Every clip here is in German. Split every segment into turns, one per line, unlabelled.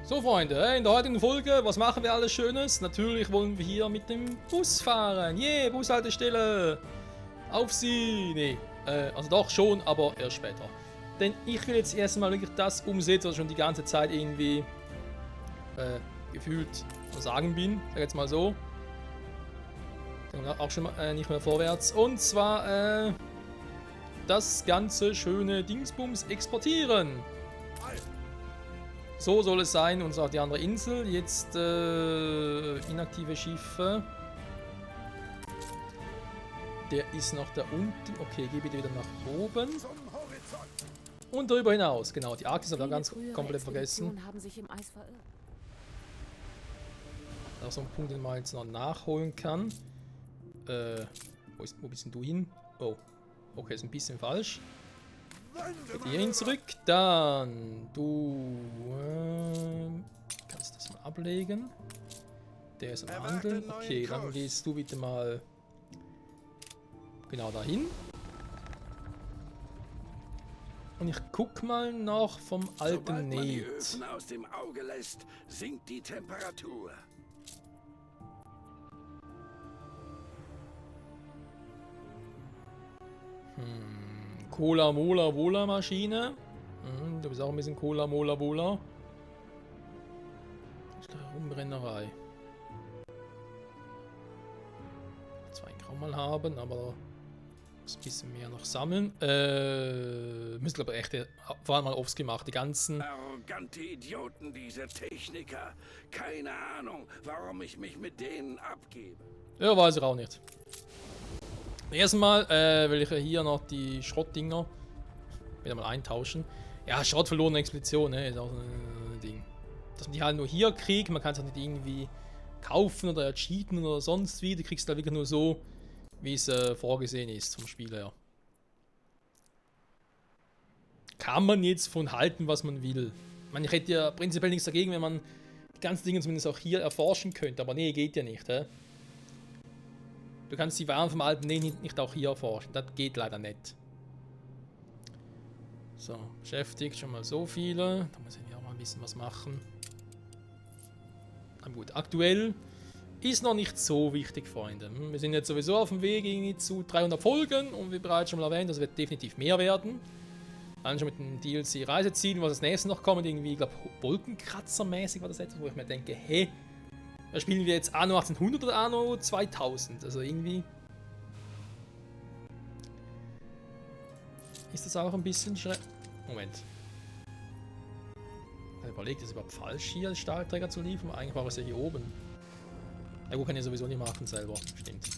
So Freunde, in der heutigen Folge, was machen wir alles Schönes? Natürlich wollen wir hier mit dem Bus fahren. Yeah, Bushaltestelle. Auf sie. Nee, also doch schon, aber erst später. Denn ich will jetzt erstmal wirklich das umsetzen, was ich schon die ganze Zeit irgendwie gefühlt sagen bin. Sag jetzt mal so. Dann auch schon mal, nicht mehr vorwärts. Und zwar das ganze schöne Dingsbums exportieren. So soll es sein, und auch die andere Insel. Jetzt inaktive Schiffe. Der ist noch da unten. Okay, geh bitte wieder nach oben. Und darüber hinaus, genau. Die Arktis habe ich ganz komplett vergessen.
Haben sich im Eis verirrt.
Auch so ein Punkt, den man jetzt noch nachholen kann. Wo bist denn du hin? Oh, okay, ist ein bisschen falsch. Geht hierhin zurück. Dann du kannst das mal ablegen. Der ist am Handeln. Okay, dann gehst du bitte mal genau dahin. Und ich guck mal noch vom alten Nate.
Aus dem Auge lässt, sinkt die Temperatur.
Cola Mola Wola Maschine. Du bist auch ein bisschen Cola Mola Wola. Das ist eine Rumbrennerei. Zwar ein Graum mal haben, aber muss ein bisschen mehr noch sammeln. Müsste aber echt vor allem mal aufs gemacht. Die ganzen.
Arrogante Idioten, diese Techniker. Keine Ahnung, warum ich mich mit denen abgebe.
Ja, weiß ich auch nicht. Erstmal will ich hier noch die Schrottdinger wieder mal eintauschen. Ja, Schrott verlorene Expedition, ne, ist auch so ein Ding. Dass man die halt nur hier kriegt, man kann es auch nicht irgendwie kaufen oder cheaten oder sonst wie. Du kriegst halt wirklich nur so, wie es vorgesehen ist vom Spiel her. Kann man jetzt von halten, was man will. Ich meine, ich hätte ja prinzipiell nichts dagegen, wenn man die ganzen Dinge zumindest auch hier erforschen könnte, aber nee, geht ja nicht, hä? Du kannst die Waren vom alten nicht auch hier erforschen. Das geht leider nicht. So, beschäftigt schon mal so viele. Da muss ich ja auch mal ein bisschen was machen. Na gut, aktuell ist noch nicht so wichtig, Freunde. Wir sind jetzt sowieso auf dem Weg irgendwie zu 300 Folgen und wie bereits schon mal erwähnt, das wird definitiv mehr werden. Dann schon mit dem DLC Reiseziel, was als nächstes noch kommt, irgendwie, ich glaube, Wolkenkratzer-mäßig war das etwas, wo ich mir denke, hey, da spielen wir jetzt Anno 1800 oder Anno 2000. Also irgendwie ist das auch ein bisschen Moment. Ich überlege, ist es überhaupt falsch hier als Stahlträger zu liefern? Eigentlich war es ja hier oben. Ja gut, kann ich sowieso nicht machen selber. Stimmt.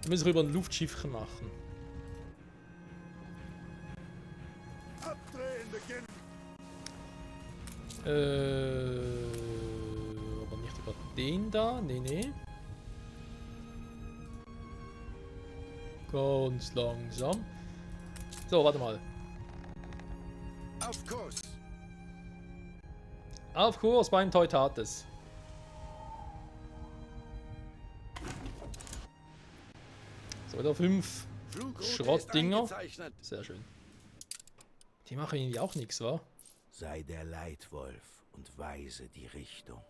Wir müssen rüber ein Luftschiffchen machen.
Abdrehen beginnen.
Aber nicht über den da. Nee, nee. Ganz langsam. So, warte mal.
Auf Kurs.
Auf Kurs beim Teutates. So, wieder 5 Schrottdinger. Sehr schön. Die machen irgendwie auch nichts, wa?
Sei der Leitwolf und weise die Richtung.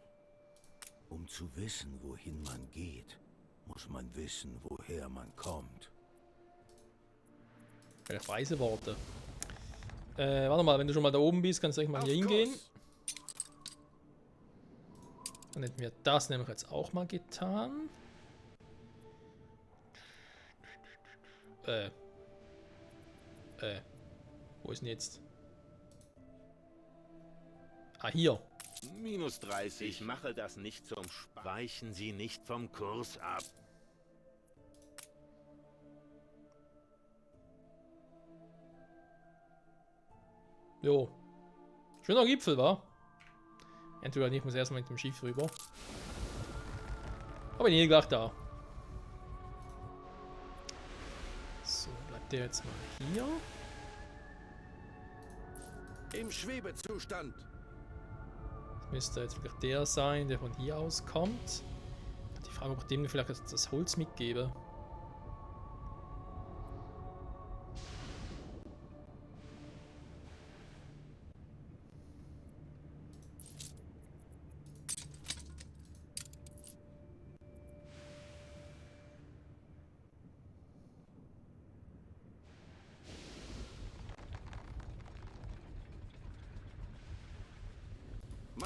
Um zu wissen, wohin man geht, muss man wissen, woher man kommt.
Vielleicht weise Worte. Warte mal, wenn du schon mal da oben bist, kannst du mal hier hingehen. Dann hätten wir das nämlich jetzt auch mal getan. Wo ist denn jetzt? Ah, hier.
Minus 30. Ich mache das nicht zum Spaß. Weichen Sie nicht vom Kurs ab.
Jo. Schöner Gipfel, wa? Entweder nicht, muss erstmal mit dem Schiff rüber. Aber nie gedacht da. So, bleibt der jetzt mal hier.
Im Schwebezustand.
Das müsste jetzt wirklich der sein, der von hier aus kommt. Die Frage, ob ich dem vielleicht das Holz mitgebe.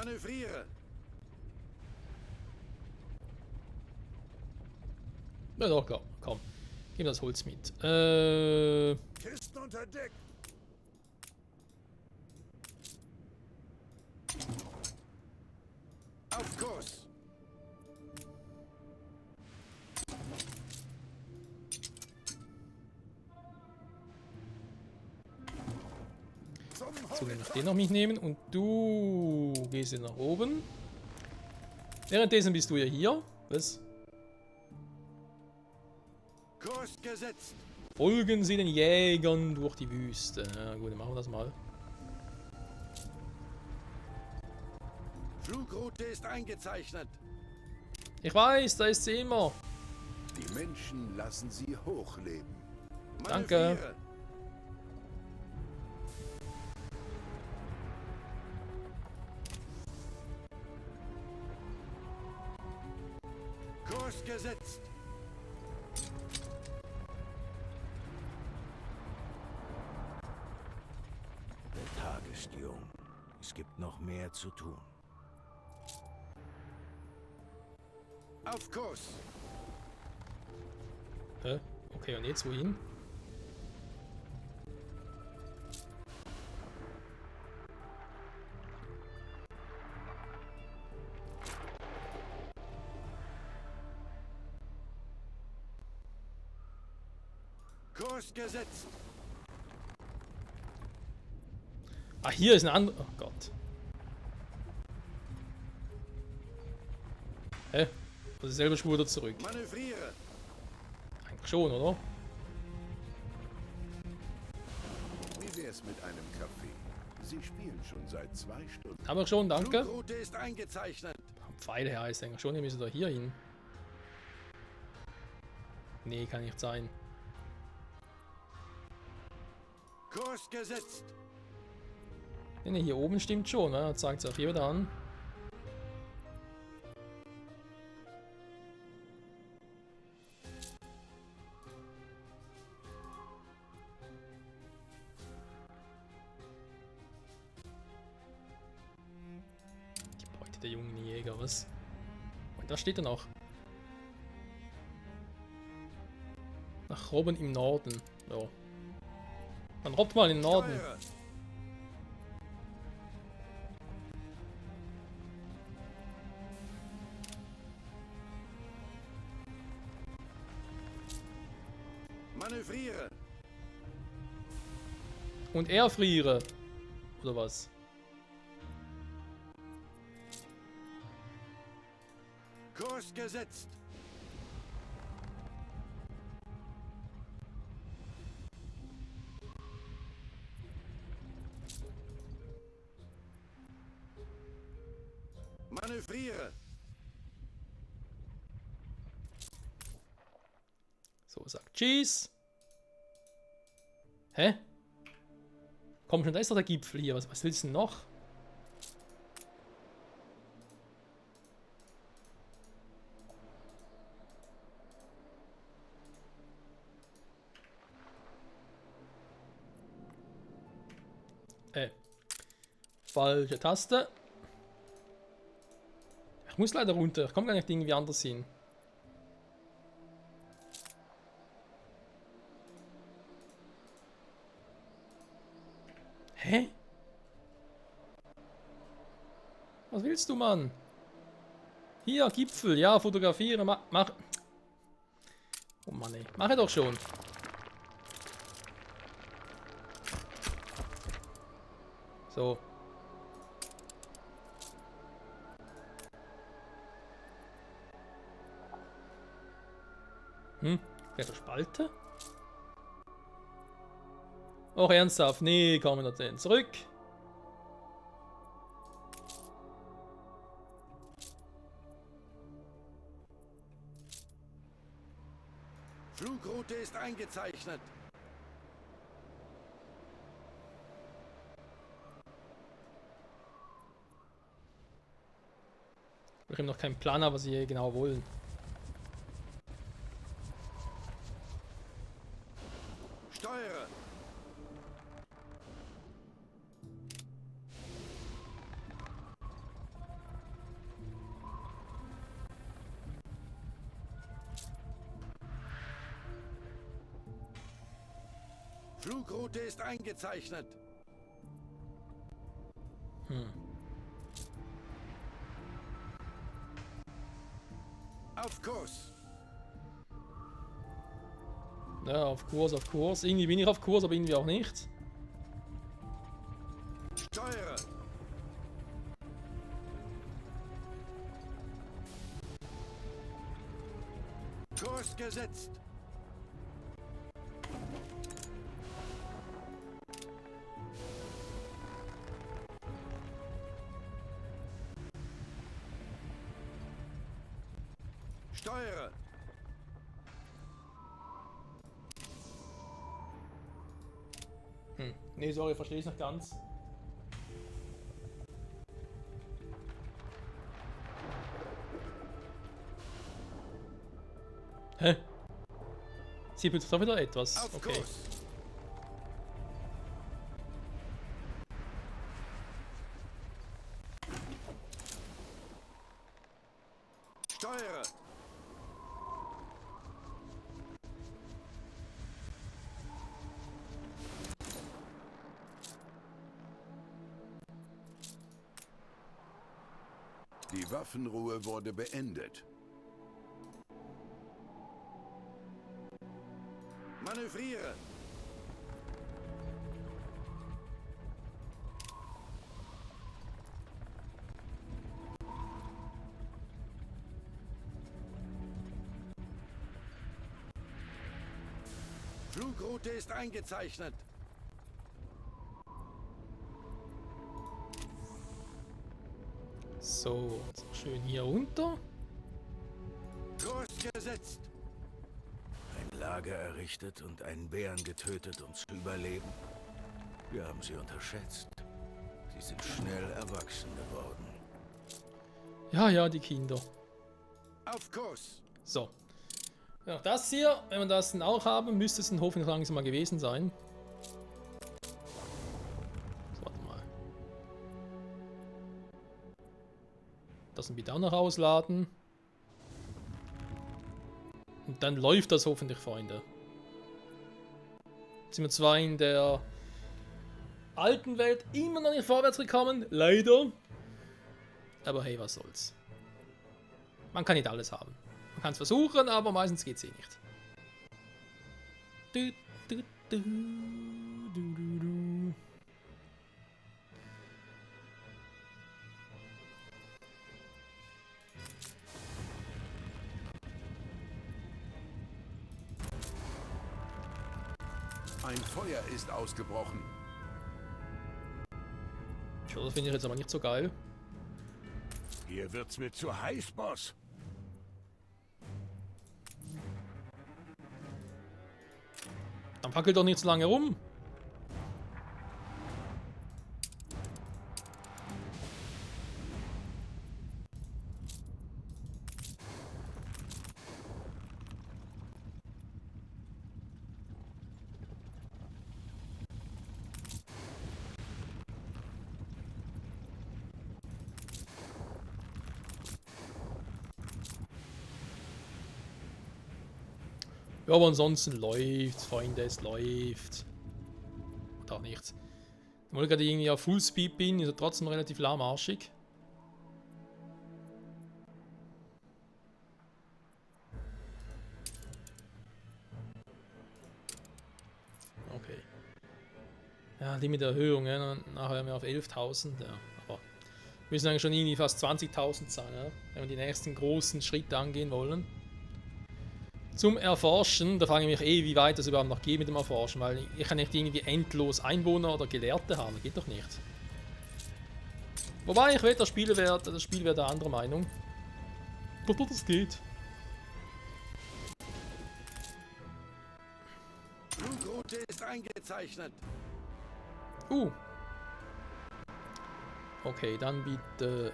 Manövriere.
Ja doch, klar. Komm. Gib mir das Holz mit.
Kisten unter Deck. Auf Kurs.
So, dann noch den noch mitnehmen und du gehst jetzt nach oben. Währenddessen bist du ja hier. Was?
Kurs gesetzt.
Folgen Sie den Jägern durch die Wüste. Ja, gut, dann machen wir das mal.
Flugroute ist eingezeichnet.
Ich weiß, da ist sie immer.
Die Menschen lassen sie hochleben.
Danke.
Manövriere. Kurs gesetzt.
Der Tag ist jung. Es gibt noch mehr zu tun.
Auf Kurs.
Hä? Okay, und jetzt wohin?
Kurs gesetzt.
Ah, hier ist ein anderer. Oh Gott. Hä? Also selber Spur wieder zurück.
Manövriere.
Eigentlich schon, oder?
Wie wär's mit einem Kaffee? Sie spielen schon seit 2 Stunden.
Aber schon, danke.
Flugroute ist eingezeichnet.
Pfeile heißt eigentlich schon, ihr müsst da hier hin. Nee, kann nicht sein.
Kurs gesetzt.
Nee, hier oben stimmt schon, ne? Zeigt es auch hier wieder an. Die Beute der jungen Jäger, was? Und da steht er noch. Nach Robben im Norden. Ja. Dann robbt mal in den Norden.
Steuere. Manövriere.
Und erfriere. Oder was?
Kurs gesetzt. Manövriere.
So, sagt Tschüss. Hä? Komm schon, da ist doch der Gipfel hier. Was willst du denn noch? Falsche Taste. Ich muss leider runter. Ich komme gar nicht irgendwie anders hin. Hä? Was willst du, Mann? Hier, Gipfel. Ja, fotografiere. Mach. Oh Mann, ey. Mache doch schon. So. Vielleicht Spalte? Och, ernsthaft? Nee, kommen wir denn zurück.
Flugroute ist eingezeichnet.
Ich habe noch keinen Plan, was sie genau wollen.
Steuere. Flugroute ist eingezeichnet. Auf Kurs.
Ja, auf Kurs, auf Kurs. Irgendwie bin ich auf Kurs, aber irgendwie auch nicht.
Steuere. Kurs gesetzt. Steuere.
Nee, sorry, verstehe ich nicht ganz. Hä? Sie benutzt doch wieder etwas.
Auf
Okay.
Kurs. Steuere.
Die Waffenruhe wurde beendet.
Manövriere. Flugroute ist eingezeichnet.
So, schön hier runter.
Kurs gesetzt.
Ein Lager errichtet und einen Bären getötet, um zu überleben. Wir haben sie unterschätzt. Sie sind schnell erwachsen geworden.
Ja, ja, die Kinder.
Auf Kurs.
So. Ja, das hier, wenn wir das dann auch haben, müsste es dann hoffentlich langsam mal gewesen sein. So, warte mal. Das dann bitte auch noch ausladen. Und dann läuft das hoffentlich, Freunde. Jetzt sind wir zwar in der alten Welt immer noch nicht vorwärts gekommen, leider. Aber hey, was soll's. Man kann nicht alles haben. Man kann es versuchen, aber meistens geht's eh nicht. Du, du, du, du, du, du.
Ein Feuer ist ausgebrochen.
Tja, das finde ich jetzt aber nicht so geil.
Hier wird's mir zu heiß, Boss.
Dann fackelt doch nicht so lange rum. Ja, aber ansonsten läuft's, Freunde, es läuft. Oder auch nichts. Obwohl ich gerade irgendwie auf Fullspeed bin, ist er trotzdem relativ lahmarschig. Okay. Ja, Limiterhöhung, ja, nachher haben wir auf 11.000, ja. Aber wir müssen eigentlich schon irgendwie fast 20.000 sein, ja, wenn wir die nächsten großen Schritte angehen wollen. Zum Erforschen, da frage ich mich eh, wie weit es überhaupt noch geht mit dem Erforschen, weil ich kann nicht irgendwie endlos Einwohner oder Gelehrte haben, geht doch nicht. Wobei, ich wette, das Spiel wäre der anderer Meinung. Aber das geht.
Flugroute ist eingezeichnet.
Okay, dann bitte,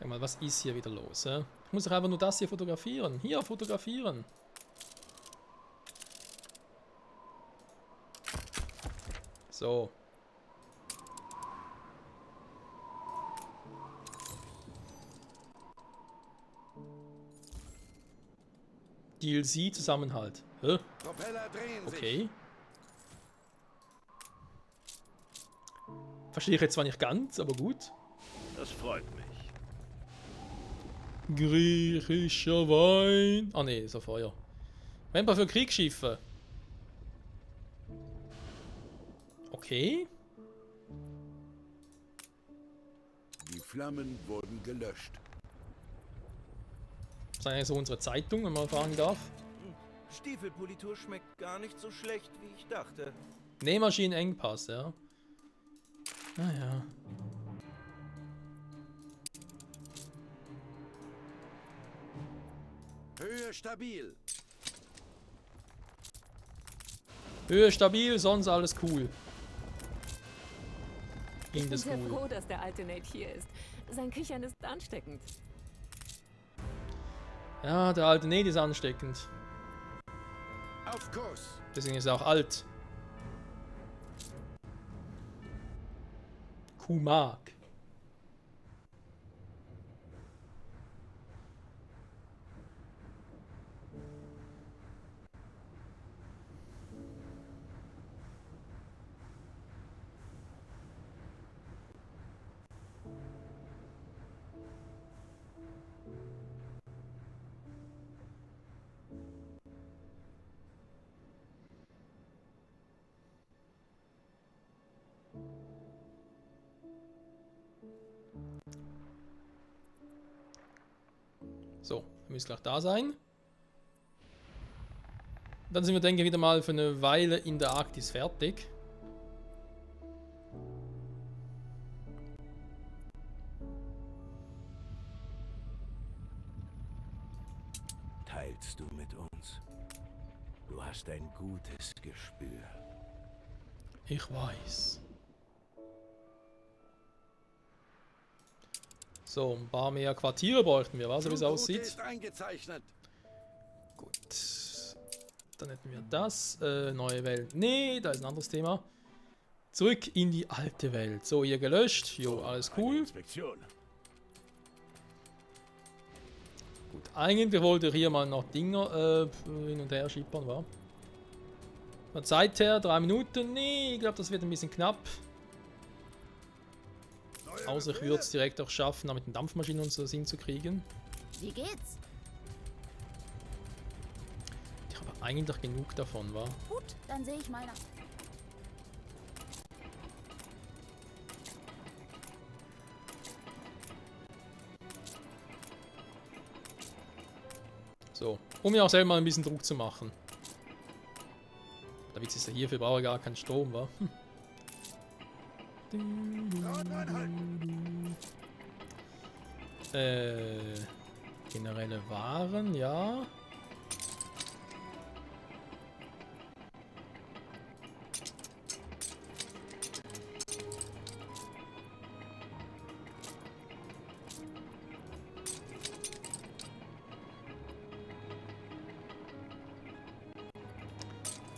Sag mal, was ist hier wieder los? Ich muss doch einfach nur das hier fotografieren. Hier fotografieren. So. DLC-Zusammenhalt. Hä?
Propeller drehen sich.
Okay. Verstehe ich jetzt zwar nicht ganz, aber gut.
Das freut mich.
Griechischer Wein. Ah ne, so Feuer. Member für Kriegsschiffe. Okay.
Die Flammen wurden gelöscht.
Das ist eigentlich so unsere Zeitung, wenn man fragen darf.
Stiefelpolitur schmeckt gar nicht so schlecht, wie ich dachte.
Nähmaschinenengpass, ja. Naja.
Höhe stabil.
Höhe stabil, sonst alles cool.
Ich bin
das
sehr
cool.
froh, dass der alte Nate hier ist. Sein Kichern ist ansteckend.
Ja, der alte Ned ist ansteckend.
Auf Kurs.
Deswegen ist er auch alt. Kumak. So, wir müssen gleich da sein. Dann sind wir, denke ich, wieder mal für eine Weile in der Arktis fertig.
Teilst du mit uns? Du hast ein gutes Gespür.
Ich weiß. So, ein paar mehr Quartiere bräuchten wir, was, so wie es
Flugroute
aussieht.
ist eingezeichnet.
Gut. Dann hätten wir das. Neue Welt. Nee, da ist ein anderes Thema. Zurück in die alte Welt. So, hier gelöscht. Jo, alles cool.
Inspektion.
Gut, eigentlich wollte ich hier mal noch Dinger hin und her schippern, wa? Von der Zeit her, 3 Minuten. Nee, ich glaube, das wird ein bisschen knapp. Außer ich würde es direkt auch schaffen, da mit den Dampfmaschinen und so das hinzukriegen.
Wie geht's?
Ich habe eigentlich genug davon, wa?
Gut, dann sehe ich meine.
So, um mir auch selber mal ein bisschen Druck zu machen. Der Witz ist ja, hierfür brauche ich gar keinen Strom, wa? Generelle Waren, ja.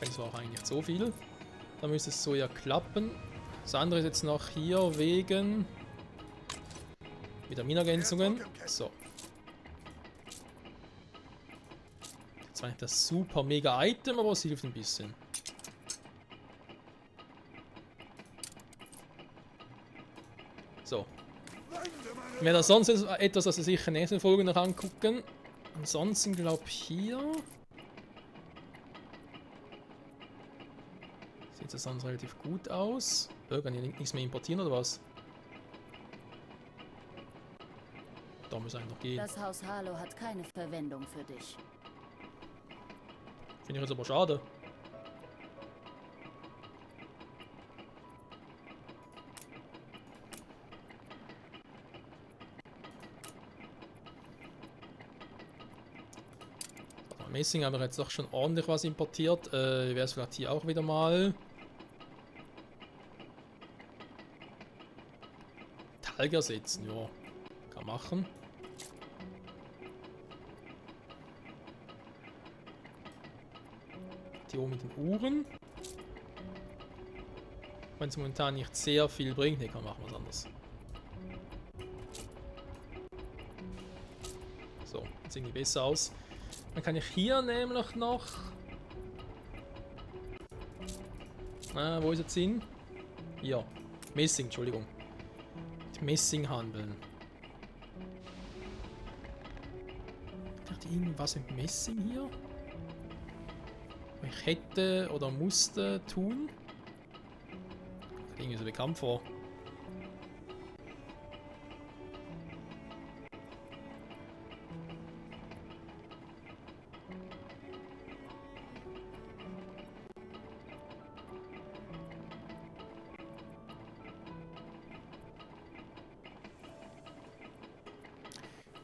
Das war auch eigentlich nicht so viel. Da müsste es so ja klappen. Das andere ist jetzt noch hier wegen Vitaminergänzungen. So. Jetzt war nicht das super mega Item, aber es hilft ein bisschen. So. Wäre das sonst etwas, das wir sicher in der nächsten Folge noch angucken. Ansonsten glaube ich hier. Sieht das sonst relativ gut aus. Kann ich nichts mehr importieren oder was? Da muss eigentlich noch gehen.
Das Haus Harlow hat keine Verwendung für dich.
Finde ich jetzt aber schade. Messing haben wir jetzt doch schon ordentlich was importiert. Wie wäre es vielleicht hier auch wieder mal? Talg ersetzen, ja. Kann machen. Die oben mit den Uhren. Wenn es momentan nicht sehr viel bringt, ne, kann man machen was anderes. So, sieht irgendwie besser aus. Dann kann ich hier nämlich noch... wo ist jetzt hin? Hier. Messing, Entschuldigung. Mit Messing handeln. Ich dachte irgendwas mit Messing hier? Ich hätte oder musste tun. Kommt irgendwie so bekannt vor.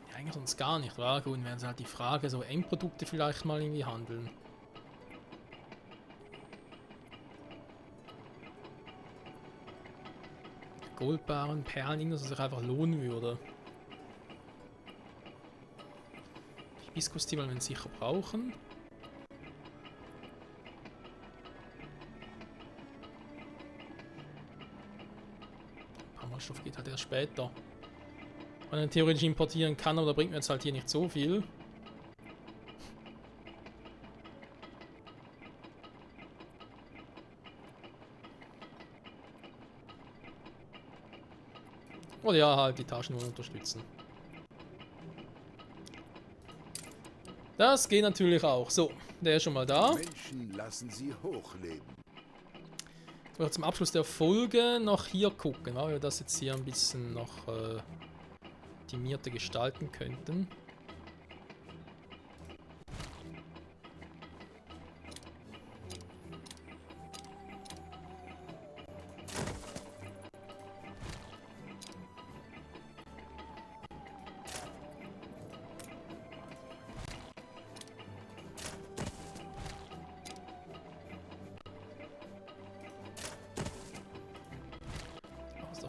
Ja, eigentlich sonst gar nicht, oder? Gut, wäre halt die Frage, so Endprodukte vielleicht mal irgendwie handeln. Goldbarren, Perlen, irgendwas, was sich einfach lohnen würde. Hibiskus-Tee wollen wir sicher brauchen. Hammerstoff geht halt erst später. Man theoretisch importieren kann, aber da bringt mir jetzt halt hier nicht so viel. Oder ja, halt die Taschenuhr unterstützen. Das geht natürlich auch. So, der ist schon mal da.
Menschen lassen sie hochleben.
Ich werde zum Abschluss der Folge noch hier gucken, weil wir das jetzt hier ein bisschen noch optimierter gestalten könnten.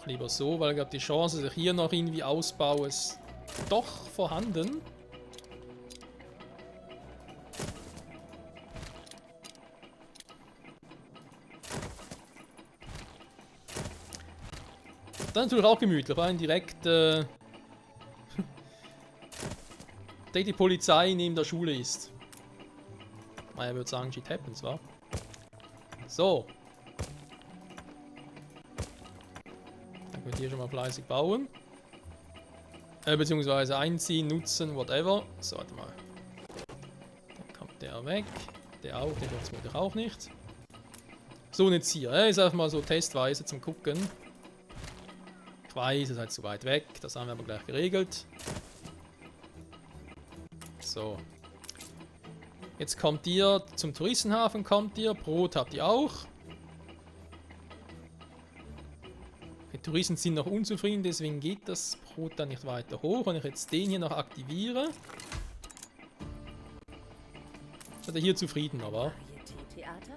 Lieber so, weil ich glaube, die Chance, dass ich hier noch irgendwie ausbaue, ist doch vorhanden. Dann natürlich auch gemütlich, weil direkt die Polizei neben der Schule ist. Ich würde sagen, shit happens, wa? So. Dann könnt ihr schon mal fleißig bauen. Beziehungsweise einziehen, nutzen, whatever. So, warte mal. Dann kommt der weg. Der auch, den wollte ich auch nicht. So, und jetzt hier. Ist einfach mal so testweise zum Gucken. Ich weiß, ihr seid zu weit weg. Das haben wir aber gleich geregelt. So. Jetzt kommt ihr zum Touristenhafen, kommt ihr. Brot habt ihr auch. Die Touristen sind noch unzufrieden, deswegen geht das Brot dann nicht weiter hoch. Wenn ich jetzt den hier noch aktiviere, ist er hier zufrieden, aber.
Varieté-Theater?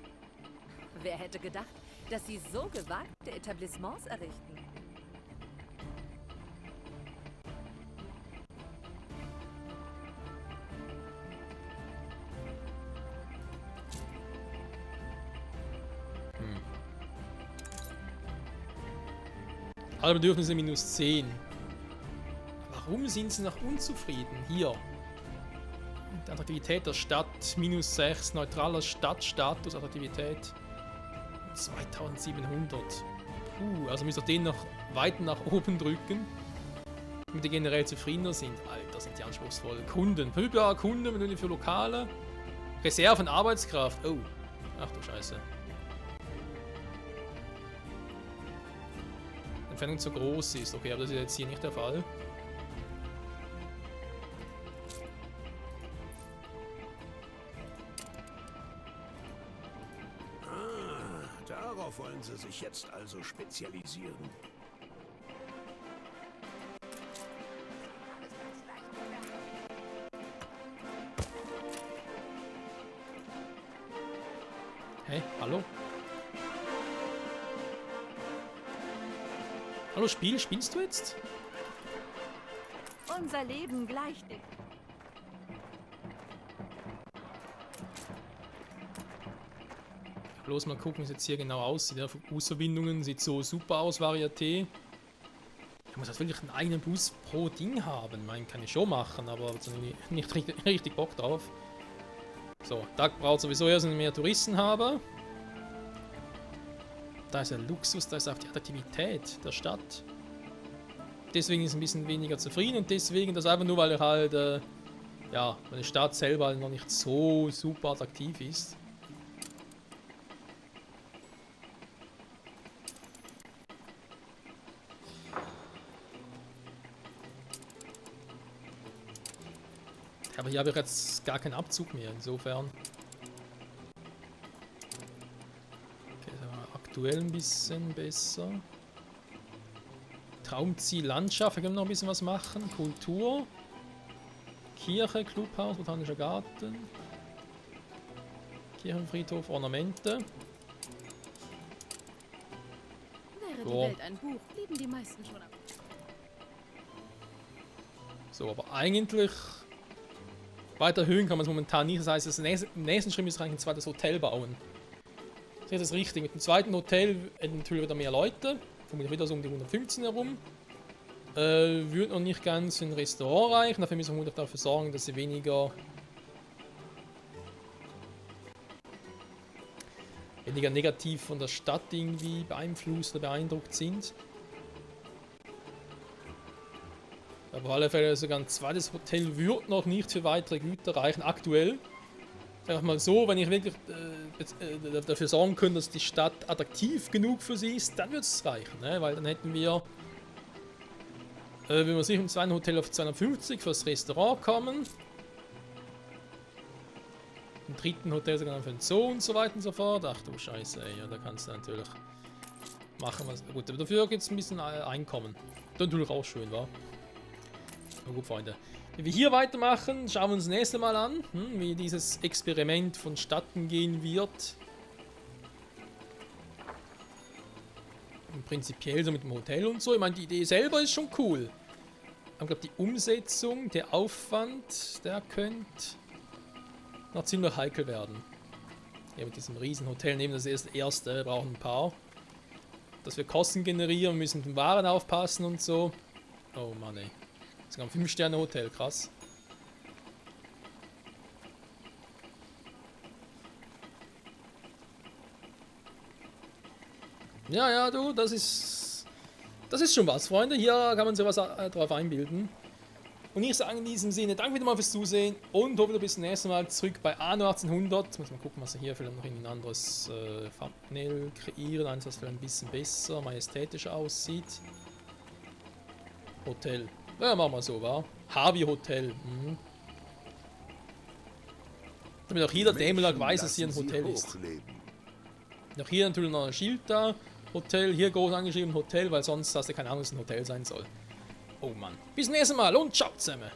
Wer hätte gedacht, dass sie so gewagte Etablissements errichten?
Alle Bedürfnisse minus 10. Warum sind sie noch unzufrieden? Hier. Die Attraktivität der Stadt minus 6. Neutraler Stadtstatus. Attraktivität 2700. Also müsst ihr den noch weiter nach oben drücken. Damit die generell zufriedener sind. Alter, sind die anspruchsvoll. Kunden. Verfügbare Kunden für Lokale. Reserven Arbeitskraft. Oh. Ach du Scheiße. Entfernung zu groß ist. Okay, aber das ist jetzt hier nicht der Fall.
Ah, darauf wollen Sie sich jetzt also spezialisieren.
Hey, hallo? Hallo Spiel, spielst du jetzt?
Unser Leben gleicht dem.
Bloß mal gucken, wie es jetzt hier genau aussieht. Ja, Fußverbindungen sieht so super aus, Varieté. muss halt wirklich einen eigenen Bus pro Ding haben. Meinen kann ich schon machen, aber jetzt nicht richtig Bock drauf. So, da braucht sowieso erst mehr Touristen haben. Da ist der Luxus, da ist auch die Attraktivität der Stadt. Deswegen ist es ein bisschen weniger zufrieden und deswegen das einfach nur, weil er halt, ja, weil die Stadt selber noch nicht so super attraktiv ist. Aber hier habe ich jetzt gar keinen Abzug mehr, insofern. Okay, das war aktuell ein bisschen besser. Traumziel Landschaft, da können wir noch ein bisschen was machen. Kultur. Kirche, Clubhaus, Botanischer Garten. Kirchenfriedhof, Ornamente.
Wäre die Welt ein Buch, blieben die meisten schon ab.
So, aber eigentlich weiter erhöhen kann man es momentan nicht. Das heißt, im nächsten Schritt ist eigentlich ein zweites Hotel bauen. Das ist das richtig. Mit dem zweiten Hotel hätten natürlich wieder mehr Leute. Vermutlich wieder so um die 115 herum. Würde noch nicht ganz ein Restaurant reichen. Dafür müssen wir vermutlich dafür sorgen, dass sie weniger negativ von der Stadt irgendwie beeinflusst oder beeindruckt sind. Aber auf alle Fälle sogar ein zweites Hotel wird noch nicht für weitere Güter reichen, aktuell. Sag mal so, wenn ich wirklich dafür sorgen könnte, dass die Stadt attraktiv genug für sie ist, dann wird es reichen, ne? Weil dann hätten wir, wenn wir sicher im zweiten Hotel auf 250 fürs Restaurant kommen, im dritten Hotel sogar für den Zoo und so weiter und so fort. Ach du Scheiße, ey, ja, da kannst du natürlich machen, was. Gut, aber dafür gibt es ein bisschen Einkommen. Das ist natürlich auch schön, wa? Na gut, Freunde. Wenn wir hier weitermachen, schauen wir uns das nächste Mal an, wie dieses Experiment vonstatten gehen wird. Und prinzipiell so mit dem Hotel und so. Ich meine, die Idee selber ist schon cool. Aber ich glaube, die Umsetzung, der Aufwand, der könnte noch ziemlich heikel werden. Ja, mit diesem riesen Hotel nehmen das erste, brauchen ein paar. Dass wir Kosten generieren, müssen mit den Waren aufpassen und so. Oh Mann, ey. Sogar ein 5-Sterne-Hotel, krass. Ja, ja, du, das ist schon was, Freunde. Hier kann man sowas drauf einbilden. Und ich sage in diesem Sinne, danke wieder mal fürs Zusehen und hoffe, du bist das nächste Mal zurück bei Anno 1800. Muss mal gucken, was wir hier vielleicht noch in ein anderes Thumbnail kreieren. Eins, was vielleicht ein bisschen besser, majestätischer aussieht. Hotel. Ja, machen wir so, wa? Harvey Hotel. Damit auch jeder Dämmerlag weiß, dass hier ein Hotel ist. Auch hier natürlich noch ein Schild da. Hotel, hier groß angeschrieben Hotel, weil sonst hast du keine Ahnung, dass es ein Hotel sein soll. Oh Mann. Bis zum nächsten Mal und ciao zusammen.